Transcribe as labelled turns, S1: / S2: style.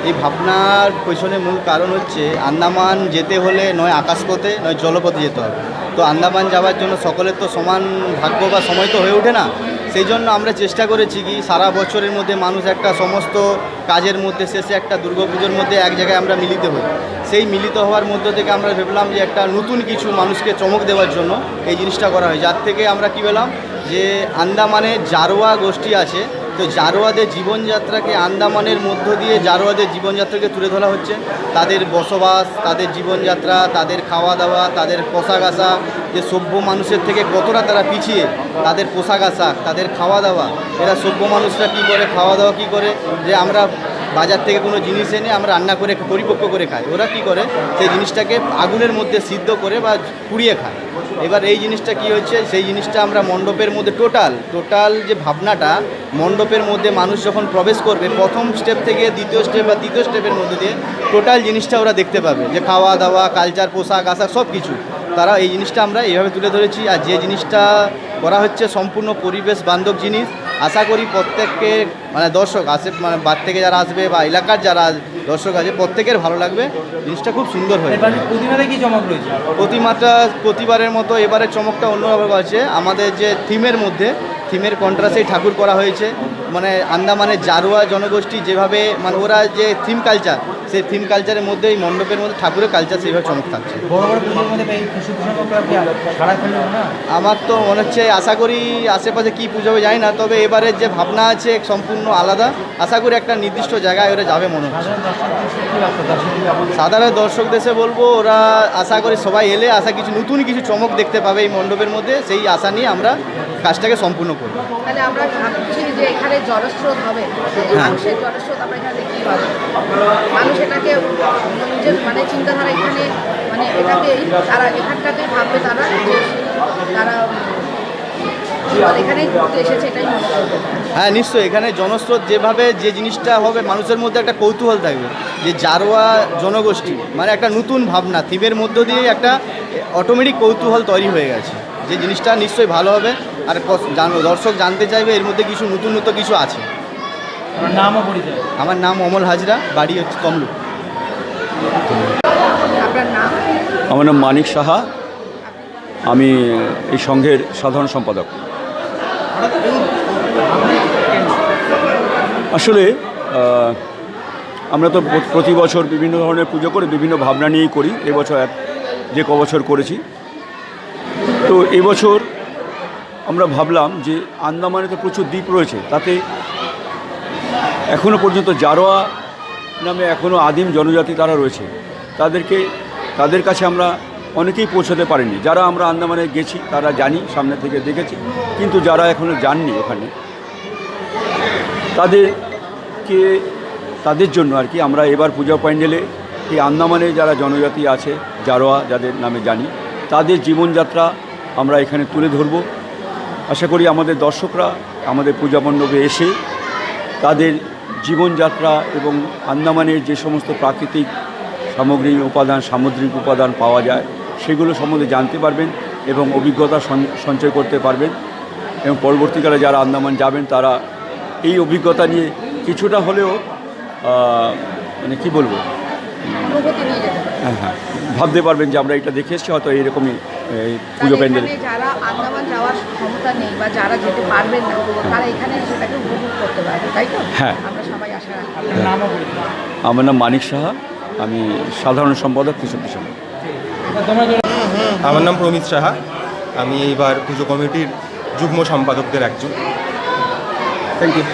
S1: এই ভাবনার পেছনে মূল কারণ হচ্ছে আন্দামান যেতে হলে নয় আকাশপথে নয় জলপথে যেতে হবে। তো আন্দামান যাওয়ার জন্য সকলের তো সমান ভাগ্য বা সময় তো হয়ে ওঠে না। সেই জন্য আমরা চেষ্টা করেছি কি সারা বছরের মধ্যে মানুষ একটা সমস্ত কাজের মধ্যে শেষে একটা দুর্গাপুজোর মধ্যে এক জায়গায় আমরা মিলিত হই। সেই মিলিত হওয়ার মধ্য থেকে আমরা ভেবলাম যে একটা নতুন কিছু মানুষকে চমক দেওয়ার জন্য এই জিনিসটা করা হয়। যার থেকে আমরা কি পেলাম যে আন্দামানে জারোয়া গোষ্ঠী আছে, তো জারোয়াদের জীবনযাত্রাকে আন্দামানের মধ্য দিয়ে জারোয়াদের জীবনযাত্রাকে তুলে ধরা হচ্ছে। তাদের বসবাস, তাদের জীবনযাত্রা, তাদের খাওয়া দাওয়া, তাদের পোশাক আশাক, যে সভ্য মানুষের থেকে কতটা তারা পিছিয়ে, তাদের পোশাক আশাক, তাদের খাওয়া দাওয়া, এরা সভ্য মানুষরা কী করে খাওয়া দাওয়া কী করে, যে আমরা বাজার থেকে কোনো জিনিস এনে আমরা রান্না করে পরিপক্ক করে খাই, ওরা কি করে সেই জিনিসটাকে আগুনের মধ্যে সিদ্ধ করে বা পুড়িয়ে খায়। এবার এই জিনিসটা কি হচ্ছে, সেই জিনিসটা আমরা মণ্ডপের মধ্যে টোটাল যে ভাবনাটা মণ্ডপের মধ্যে মানুষ যখন প্রবেশ করবে প্রথম স্টেপ থেকে দ্বিতীয় স্টেপ বা তৃতীয় স্টেপের মধ্যে দিয়ে টোটাল জিনিসটা ওরা দেখতে পাবে, যে খাওয়া দাওয়া, কালচার, পোশাক আশাক সব কিছু তারা এই জিনিসটা আমরা এইভাবে তুলে ধরেছি। আর যে জিনিসটা করা হচ্ছে সম্পূর্ণ পরিবেশ বান্ধব জিনিস। আশা করি প্রত্যেককে দর্শক বাদ থেকে যারা আসবে বা এলাকার যারা দর্শক আছে প্রত্যেকের ভালো লাগবে। জিনিসটা খুব সুন্দর হয়েছে।
S2: প্রতিমাতে কি চমক রয়েছে?
S1: প্রতিমাটা প্রতিবারের মতো এবারের চমকটা অন্যভাবে আছে। আমাদের যে থিমের কন্ট্রাস্টেই ঠাকুর করা হয়েছে। আন্দামানের জারোয়া জনগোষ্ঠী যেভাবে ওরা যে থিম কালচার, সেই থিম কালচারের মধ্যে এই মণ্ডপের মধ্যে ঠাকুরের কালচার সেইভাবে চমক থাকছে। আমার তো মনে হচ্ছে, আশা করি আশেপাশে কী পুজো হবে জানি না, তবে এবারের যে ভাবনা আছে সম্পূর্ণ আলাদা। আশা করি একটা নির্দিষ্ট জায়গায় ওরা যাবে মনে হচ্ছে। সাধারণ দর্শক দেশে বলবো, ওরা আশা করি সবাই এলে কিছু নতুন কিছু চমক দেখতে পাবে এই মণ্ডপের মধ্যে। সেই আশা নিয়ে আমরা কাজটাকে সম্পূর্ণ করব।
S3: তাহলে আমরা ভাবছি যে এখানে জলস্রোত হবে, মানুষের জলস্রোত আমরা এখানে দেখতে পাবো। মানুষ এটাকে নিজের চিন্তাধারা এখানে এটাকেই তারা এখানটাতেই ভাববে, তারা এখানেই ঘুরতে এসেছে এটাই মনে করবে।
S1: হ্যাঁ নিশ্চয়ই, এখানে জনস্রোত যেভাবে যে জিনিসটা হবে মানুষের মধ্যে একটা কৌতূহল থাকবে যে জারোয়া জনগোষ্ঠী একটা নতুন ভাবনা থিমের মধ্য দিয়ে একটা অটোমেটিক কৌতূহল তৈরি হয়ে গেছে। যে জিনিসটা নিশ্চয়ই ভালো হবে আর দর্শক জানতে চাইবে এর মধ্যে কিছু নতুন কিছু আছে। আমার নাম অমল হাজরা, বাড়ি হচ্ছে তমলুক।
S3: আপনার নাম?
S4: আমার নাম মানিক সাহা, আমি এই সংঘের সাধারণ সম্পাদক। আসলে আমরা তো প্রতি বছর বিভিন্ন ধরনের পুজো করে বিভিন্ন ভাবনা নিয়েই করি। এবছর যে কবছর করেছি, তো এবছর আমরা ভাবলাম যে আন্দামানে তো প্রচুর দ্বীপ রয়েছে, তাতে এখনও পর্যন্ত জারোয়া নামে এখনও আদিম জনজাতি তারা রয়েছে। তাদের কাছে আমরা অনেকেই পৌঁছাতে পারিনি। যারা আমরা আন্দামানে গেছি তারা জানি, সামনে থেকে দেখেছি, কিন্তু যারা এখনও যাননি ওখানে তাদের জন্য আর কি আমরা এবার পূজা প্যান্ডেলে এই আন্দামানে যারা জনজাতি আছে, জারোয়া যাদের নামে জানি, তাদের জীবনযাত্রা আমরা এখানে তুলে ধরব। আশা করি আমাদের দর্শকরা আমাদের পূজা মণ্ডপে এসে তাদের জীবনযাত্রা এবং আন্দামানের যে সমস্ত প্রাকৃতিক সামুদ্রিক উপাদান পাওয়া যায় সেগুলো সম্বন্ধে জানতে পারবেন এবং অভিজ্ঞতা সঞ্চয় করতে পারবেন। এবং পরবর্তীকালে যারা আন্দামান যাবেন তারা এই অভিজ্ঞতা নিয়ে কিছুটা হলেও হ্যাঁ ভাবতে পারবেন যে আমরা এটা দেখে এসেছি, হয়তো এইরকমই পুজো প্যান্ডেল।
S3: যারা আন্দামান যাওয়ার ক্ষমতা নেই বা যারা যেতে পারবেন না তারা এখানে সেটাকে উপভোগ করতে পারবে, তাই তো?
S4: হ্যাঁ,
S3: আমরা সবাই আশা রাখি।
S4: আমার নাম মানিক সাহা, আমি সাধারণ সম্পাদক কৃষক সংঘ।
S5: আমার নাম প্রমিত সাহা, আমি এইবার পুজো কমিটির যুগ্ম সম্পাদকদের একজন।
S4: Thank you.